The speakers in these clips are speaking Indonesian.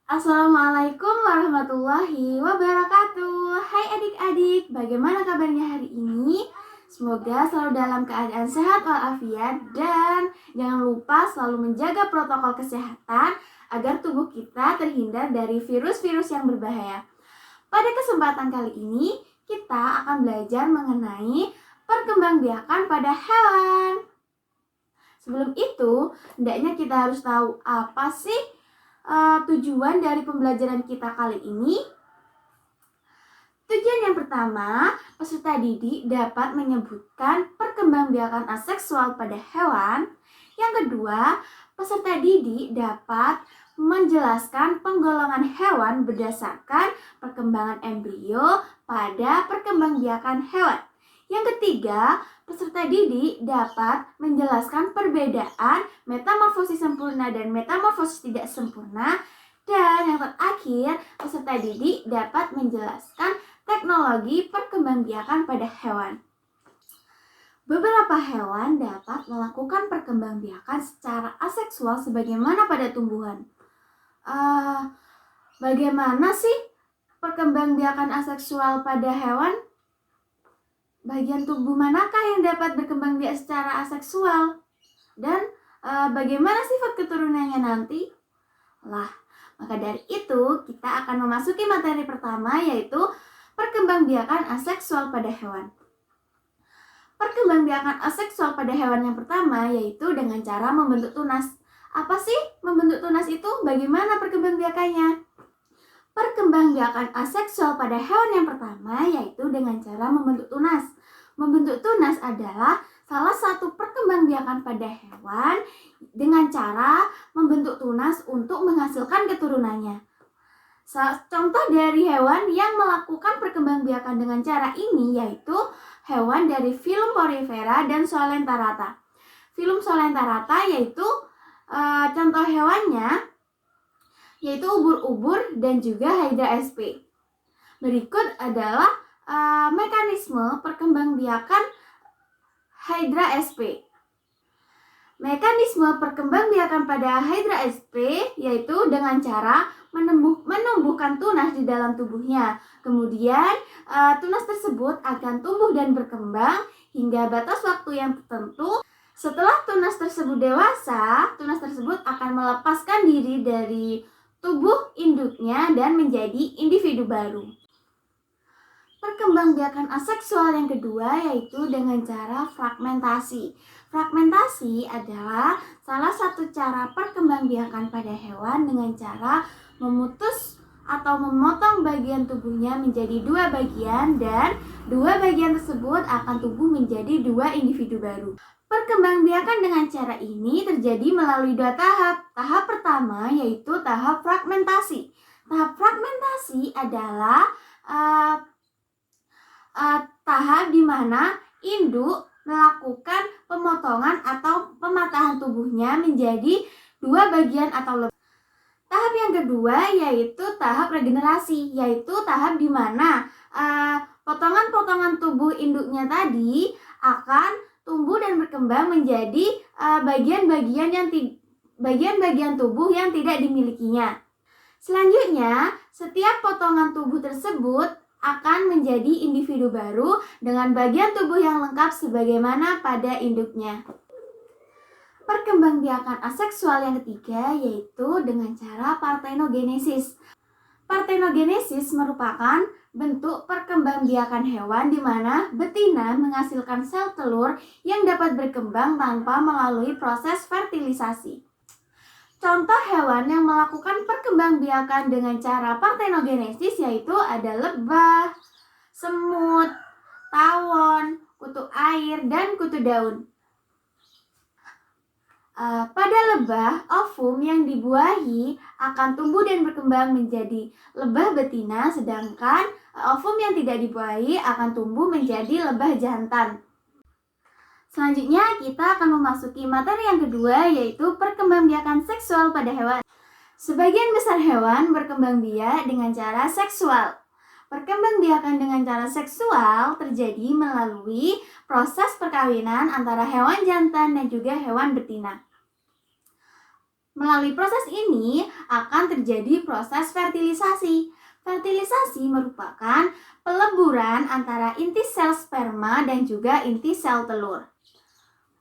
Assalamualaikum warahmatullahi wabarakatuh. Hai adik-adik, bagaimana kabarnya hari ini? Semoga selalu dalam keadaan sehat walafiat dan jangan lupa selalu menjaga protokol kesehatan agar tubuh kita terhindar dari virus-virus yang berbahaya. Pada kesempatan kali ini, kita akan belajar mengenai perkembangbiakan pada hewan. Sebelum itu, hendaknya kita harus tahu apa sih tujuan dari pembelajaran kita kali ini. Tujuan yang pertama, peserta didik dapat menyebutkan perkembangbiakan aseksual pada hewan. Yang kedua, peserta didik dapat menjelaskan penggolongan hewan berdasarkan perkembangan embrio pada perkembangbiakan hewan. Yang ketiga, peserta didik dapat menjelaskan perbedaan metamorfosis sempurna dan metamorfosis tidak sempurna. Dan yang terakhir, peserta didik dapat menjelaskan teknologi perkembangbiakan pada hewan. Beberapa hewan dapat melakukan perkembangbiakan secara aseksual sebagaimana pada tumbuhan. Bagaimana sih perkembangbiakan aseksual pada hewan? Bagian tubuh manakah yang dapat berkembang biak secara aseksual? Dan bagaimana sifat keturunannya nanti? Maka dari itu kita akan memasuki materi pertama, yaitu perkembangbiakan aseksual pada hewan. Perkembangbiakan aseksual pada hewan yang pertama yaitu dengan cara membentuk tunas. Apa sih membentuk tunas itu? Bagaimana perkembangbiakannya? Perkembangbiakan aseksual pada hewan yang pertama yaitu dengan cara membentuk tunas. Membentuk tunas adalah salah satu perkembangbiakan pada hewan dengan cara membentuk tunas untuk menghasilkan keturunannya. Contoh dari hewan yang melakukan perkembangbiakan dengan cara ini yaitu hewan dari filum Porifera dan Solentarata. Filum Solentarata yaitu contoh hewannya yaitu ubur-ubur dan juga Hydra sp. Berikut adalah mekanisme perkembangbiakan Hydra sp. Mekanisme perkembangbiakan pada Hydra sp yaitu dengan cara menumbuhkan tunas di dalam tubuhnya. Kemudian tunas tersebut akan tumbuh dan berkembang hingga batas waktu yang tertentu. Setelah tunas tersebut dewasa, tunas tersebut akan melepaskan diri dari tubuh induknya dan menjadi individu baru. Perkembangbiakan aseksual yang kedua yaitu dengan cara fragmentasi. Fragmentasi adalah salah satu cara perkembangbiakan pada hewan dengan cara memutus atau memotong bagian tubuhnya menjadi dua bagian dan dua bagian tersebut akan tumbuh menjadi dua individu baru. Perkembangbiakan dengan cara ini terjadi melalui dua tahap. Tahap pertama yaitu tahap fragmentasi. Tahap fragmentasi adalah tahap di mana induk melakukan pemotongan atau pematahan tubuhnya menjadi dua bagian atau lebih. Tahap yang kedua yaitu tahap regenerasi, yaitu tahap di mana potongan-potongan tubuh induknya tadi akan tumbuh dan berkembang menjadi bagian-bagian tubuh yang tidak dimilikinya. Selanjutnya, setiap potongan tubuh tersebut akan menjadi individu baru dengan bagian tubuh yang lengkap sebagaimana pada induknya. Perkembangbiakan aseksual yang ketiga yaitu dengan cara partenogenesis. Partenogenesis merupakan bentuk perkembangbiakan hewan di mana betina menghasilkan sel telur yang dapat berkembang tanpa melalui proses fertilisasi. Contoh hewan yang melakukan perkembangbiakan dengan cara partenogenesis yaitu ada lebah, semut, tawon, kutu air, dan kutu daun. Pada lebah, ovum yang dibuahi akan tumbuh dan berkembang menjadi lebah betina, sedangkan ovum yang tidak dibuahi akan tumbuh menjadi lebah jantan. Selanjutnya kita akan memasuki materi yang kedua yaitu perkembangbiakan seksual pada hewan. Sebagian besar hewan berkembang biak dengan cara seksual. Perkembangbiakan dengan cara seksual terjadi melalui proses perkawinan antara hewan jantan dan juga hewan betina. Melalui proses ini akan terjadi proses fertilisasi. Fertilisasi merupakan peleburan antara inti sel sperma dan juga inti sel telur.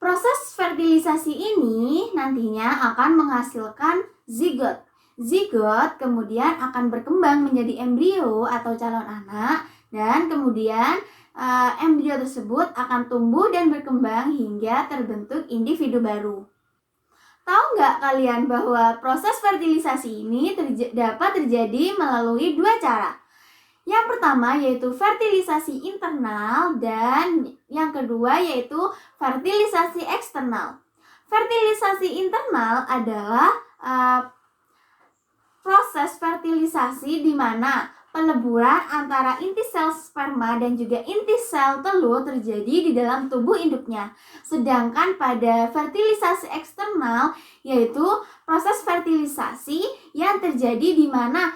Proses fertilisasi ini nantinya akan menghasilkan zigot. Zigot kemudian akan berkembang menjadi embrio atau calon anak, dan kemudian embrio tersebut akan tumbuh dan berkembang hingga terbentuk individu baru. Tahu nggak kalian bahwa proses fertilisasi ini dapat terjadi melalui dua cara? Yang pertama yaitu fertilisasi internal dan yang kedua yaitu fertilisasi eksternal. Fertilisasi internal adalah proses fertilisasi di mana peleburan antara inti sel sperma dan juga inti sel telur terjadi di dalam tubuh induknya. Sedangkan pada fertilisasi eksternal yaitu proses fertilisasi yang terjadi di mana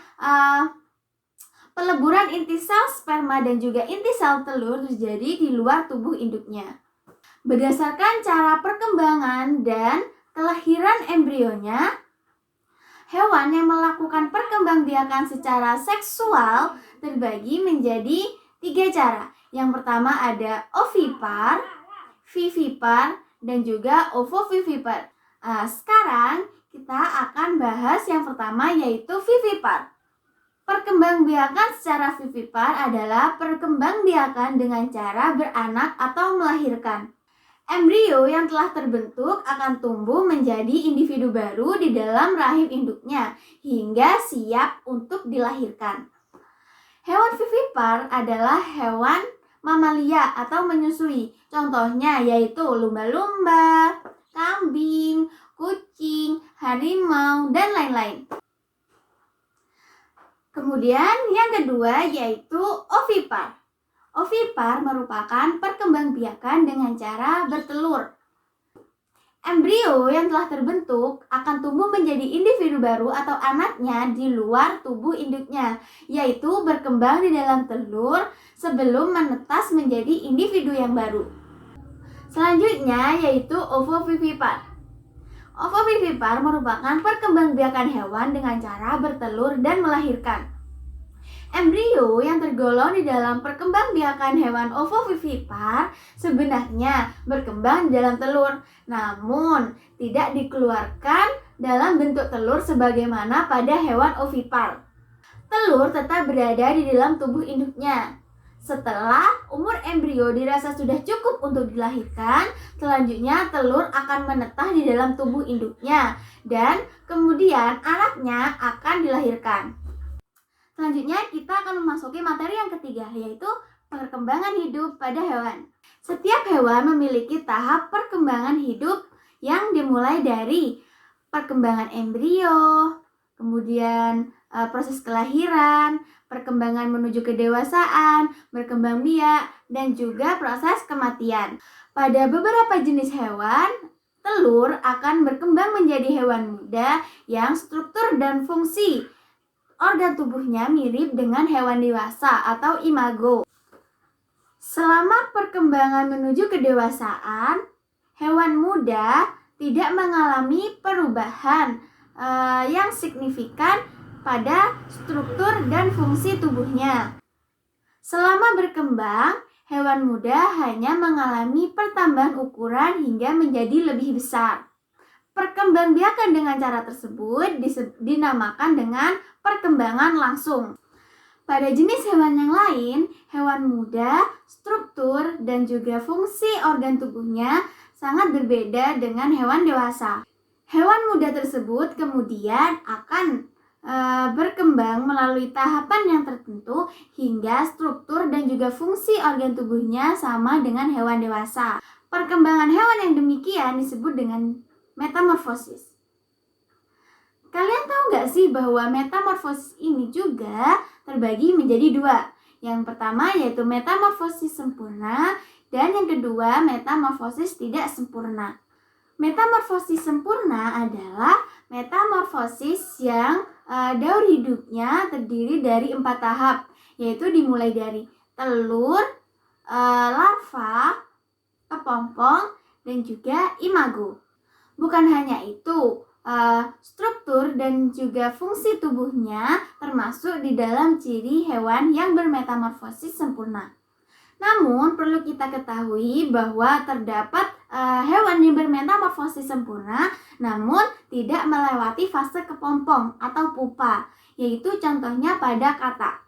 peleburan inti sel sperma dan juga inti sel telur terjadi di luar tubuh induknya. Berdasarkan cara perkembangan dan kelahiran embrionya, hewan yang melakukan perkembangbiakan secara seksual terbagi menjadi 3 cara. Yang pertama ada ovipar, vivipar, dan juga ovovivipar. Sekarang kita akan bahas yang pertama yaitu vivipar. Perkembangbiakan secara vivipar adalah perkembangbiakan dengan cara beranak atau melahirkan. Embrio yang telah terbentuk akan tumbuh menjadi individu baru di dalam rahim induknya hingga siap untuk dilahirkan. Hewan vivipar adalah hewan mamalia atau menyusui. Contohnya yaitu lumba-lumba, kambing, kucing, harimau, dan lain-lain. Kemudian yang kedua yaitu ovipar. Ovipar merupakan perkembangbiakan dengan cara bertelur. Embrio yang telah terbentuk akan tumbuh menjadi individu baru atau anaknya di luar tubuh induknya, yaitu berkembang di dalam telur sebelum menetas menjadi individu yang baru. Selanjutnya yaitu ovovivipar. Ovovivipar merupakan perkembangbiakan hewan dengan cara bertelur dan melahirkan. Embrio yang tergolong di dalam perkembangbiakan hewan ovovivipar sebenarnya berkembang di dalam telur, namun tidak dikeluarkan dalam bentuk telur sebagaimana pada hewan ovipar. Telur tetap berada di dalam tubuh induknya. Setelah umur embrio dirasa sudah cukup untuk dilahirkan, selanjutnya telur akan menetah di dalam tubuh induknya dan kemudian anaknya akan dilahirkan. Selanjutnya kita akan memasuki materi yang ketiga, yaitu perkembangan hidup pada hewan. Setiap hewan memiliki tahap perkembangan hidup yang dimulai dari perkembangan embrio, kemudian proses kelahiran, perkembangan menuju kedewasaan, berkembang biak, dan juga proses kematian. Pada beberapa jenis hewan, telur akan berkembang menjadi hewan muda yang struktur dan fungsi organ tubuhnya mirip dengan hewan dewasa atau imago. Selama perkembangan menuju kedewasaan, hewan muda tidak mengalami perubahan yang signifikan pada struktur dan fungsi tubuhnya. Selama berkembang, hewan muda hanya mengalami pertambahan ukuran hingga menjadi lebih besar. Perkembangbiakan dengan cara tersebut dinamakan dengan perkembangan langsung. Pada jenis hewan yang lain, hewan muda, struktur, dan juga fungsi organ tubuhnya sangat berbeda dengan hewan dewasa. Hewan muda tersebut kemudian akan berkembang melalui tahapan yang tertentu hingga struktur dan juga fungsi organ tubuhnya sama dengan hewan dewasa. Perkembangan hewan yang demikian disebut dengan metamorfosis. Kalian tahu nggak sih bahwa metamorfosis ini juga terbagi menjadi 2. Yang pertama yaitu metamorfosis sempurna dan yang kedua metamorfosis tidak sempurna. Metamorfosis sempurna adalah metamorfosis yang daur hidupnya terdiri dari 4 tahap, yaitu dimulai dari telur, larva, kepompong, dan juga imago. Bukan hanya itu, struktur dan juga fungsi tubuhnya termasuk di dalam ciri hewan yang bermetamorfosis sempurna. Namun perlu kita ketahui bahwa terdapat hewan yang bermetamorfosis sempurna namun tidak melewati fase kepompong atau pupa, yaitu contohnya pada katak.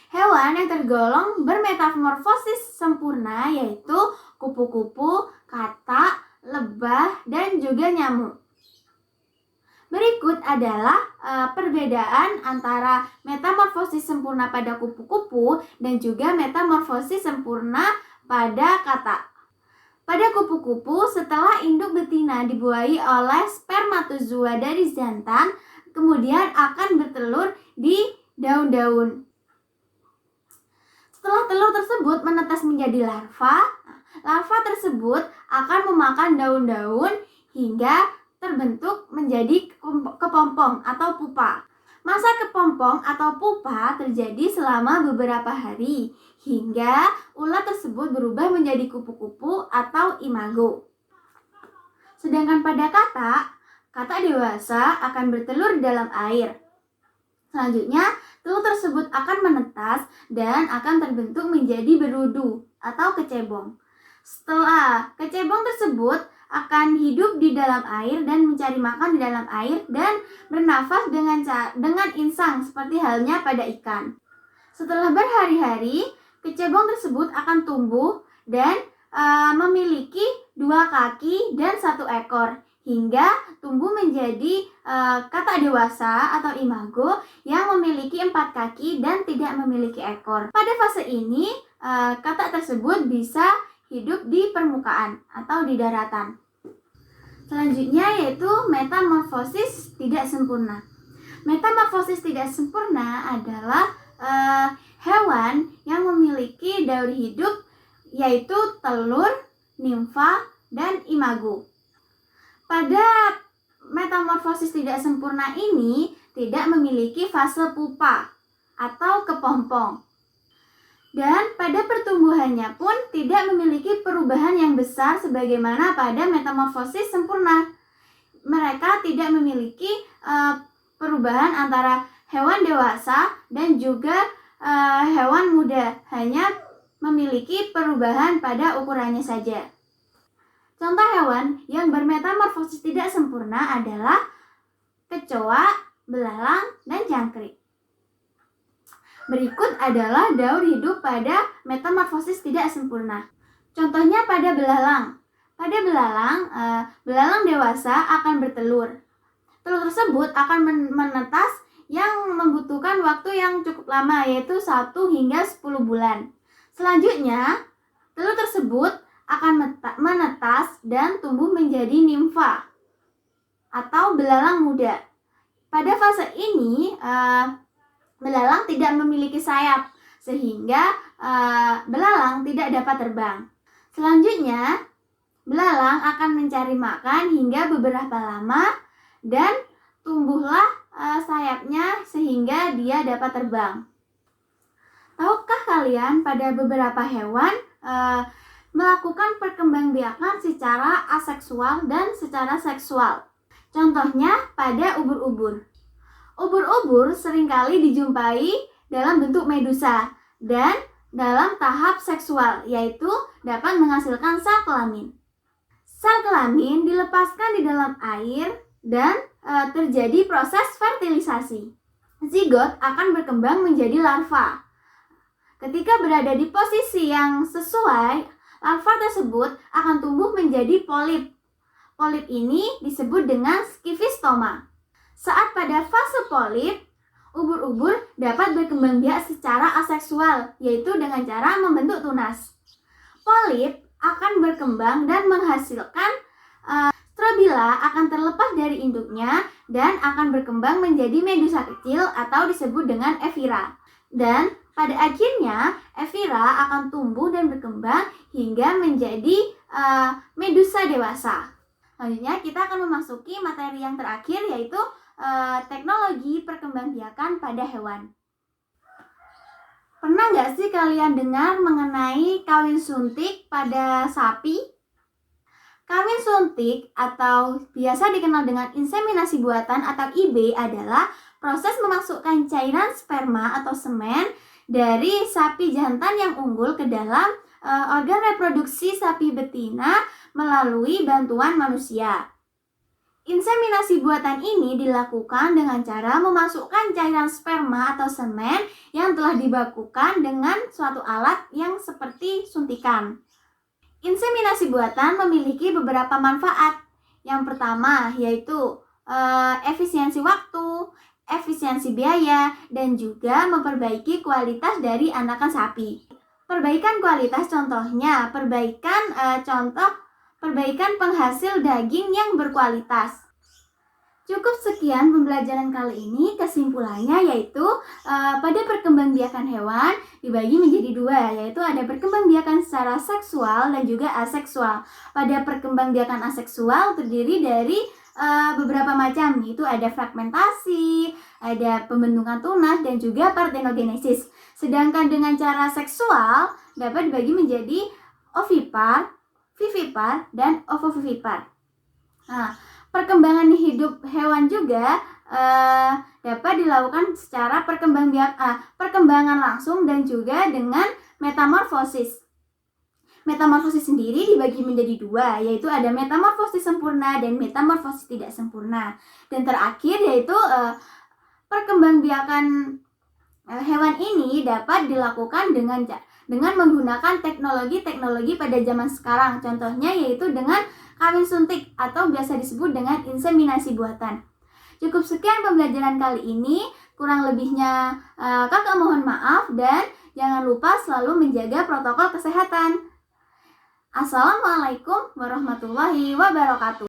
Hewan yang tergolong bermetamorfosis sempurna yaitu kupu-kupu, katak, lebah, dan juga nyamuk. Berikut adalah perbedaan antara metamorfosis sempurna pada kupu-kupu dan juga metamorfosis sempurna pada katak. Pada kupu-kupu, setelah induk betina dibuahi oleh spermatozoa dari jantan, kemudian akan bertelur di daun-daun. Setelah telur tersebut menetas menjadi larva, larva tersebut akan memakan daun-daun hingga terbentuk menjadi kepompong atau pupa. Masa kepompong atau pupa terjadi selama beberapa hari hingga ulat tersebut berubah menjadi kupu-kupu atau imago. Sedangkan pada katak dewasa akan bertelur di dalam air. Selanjutnya, telur tersebut akan menetas dan akan terbentuk menjadi berudu atau kecebong. Setelah kecebong tersebut akan hidup di dalam air dan mencari makan di dalam air dan bernafas dengan insang seperti halnya pada ikan. Setelah berhari-hari, kecebong tersebut akan tumbuh dan memiliki 2 kaki dan 1 ekor hingga tumbuh menjadi katak dewasa atau imago yang memiliki 4 kaki dan tidak memiliki ekor. Pada fase ini, katak tersebut bisa hidup di permukaan atau di daratan. Selanjutnya yaitu metamorfosis tidak sempurna. Metamorfosis tidak sempurna adalah hewan yang memiliki daur hidup yaitu telur, nimfa, dan imago. Pada metamorfosis tidak sempurna ini tidak memiliki fase pupa atau kepompong. Dan pada pertumbuhannya pun tidak memiliki perubahan yang besar sebagaimana pada metamorfosis sempurna. Mereka tidak memiliki perubahan antara hewan dewasa dan juga hewan muda, hanya memiliki perubahan pada ukurannya saja. Contoh hewan yang bermetamorfosis tidak sempurna adalah kecoa, belalang, dan jangkrik. Berikut adalah daur hidup pada metamorfosis tidak sempurna. Contohnya pada belalang. Pada belalang dewasa akan bertelur. Telur tersebut akan menetas yang membutuhkan waktu yang cukup lama, yaitu 1 hingga 10 bulan. Selanjutnya, telur tersebut akan menetas dan tumbuh menjadi nimfa atau belalang muda. Pada fase ini, belalang tidak memiliki sayap sehingga belalang tidak dapat terbang. Selanjutnya, belalang akan mencari makan hingga beberapa lama dan tumbuhlah sayapnya sehingga dia dapat terbang. Tahukah kalian pada beberapa hewan melakukan perkembangbiakan secara aseksual dan secara seksual? Contohnya pada ubur-ubur. Ubur-ubur seringkali dijumpai dalam bentuk medusa dan dalam tahap seksual, yaitu dapat menghasilkan sel kelamin. Sel kelamin dilepaskan di dalam air dan terjadi proses fertilisasi. Zigot akan berkembang menjadi larva. Ketika berada di posisi yang sesuai, larva tersebut akan tumbuh menjadi polip. Polip ini disebut dengan skifistoma. Saat pada fase polip, ubur-ubur dapat berkembang biak secara aseksual, yaitu dengan cara membentuk tunas. Polip akan berkembang dan menghasilkan strobila akan terlepas dari induknya dan akan berkembang menjadi medusa kecil atau disebut dengan evira. Dan pada akhirnya, evira akan tumbuh dan berkembang hingga menjadi medusa dewasa. Selanjutnya kita akan memasuki materi yang terakhir yaitu teknologi perkembangbiakan pada hewan. Pernah nggak sih kalian dengar mengenai kawin suntik pada sapi? Kawin suntik atau biasa dikenal dengan inseminasi buatan atau IB adalah proses memasukkan cairan sperma atau semen dari sapi jantan yang unggul ke dalam organ reproduksi sapi betina melalui bantuan manusia. Inseminasi buatan ini dilakukan dengan cara memasukkan cairan sperma atau semen yang telah dibakukan dengan suatu alat yang seperti suntikan. Inseminasi buatan memiliki beberapa manfaat. Yang pertama yaitu efisiensi waktu, efisiensi biaya, dan juga memperbaiki kualitas dari anakan sapi. Perbaikan kualitas contohnya, perbaikan penghasil daging yang berkualitas. Cukup sekian pembelajaran kali ini. Kesimpulannya yaitu pada perkembangbiakan hewan dibagi menjadi dua, yaitu ada perkembangbiakan secara seksual dan juga aseksual. Pada perkembangbiakan aseksual terdiri dari beberapa macam, yaitu ada fragmentasi, ada pembentukan tunas, dan juga partenogenesis. Sedangkan dengan cara seksual dapat dibagi menjadi ovipar, vivipar, dan ovovivipar. Nah, perkembangan hidup hewan juga dapat dilakukan secara perkembangan langsung dan juga dengan metamorfosis. Metamorfosis sendiri dibagi menjadi dua, yaitu ada metamorfosis sempurna dan metamorfosis tidak sempurna. Dan terakhir yaitu perkembangbiakan hewan ini dapat dilakukan dengan menggunakan teknologi pada zaman sekarang. Contohnya yaitu dengan kawin suntik atau biasa disebut dengan inseminasi buatan. Cukup sekian pembelajaran kali ini. Kurang lebihnya kakak mohon maaf dan jangan lupa selalu menjaga protokol kesehatan. Assalamualaikum warahmatullahi wabarakatuh.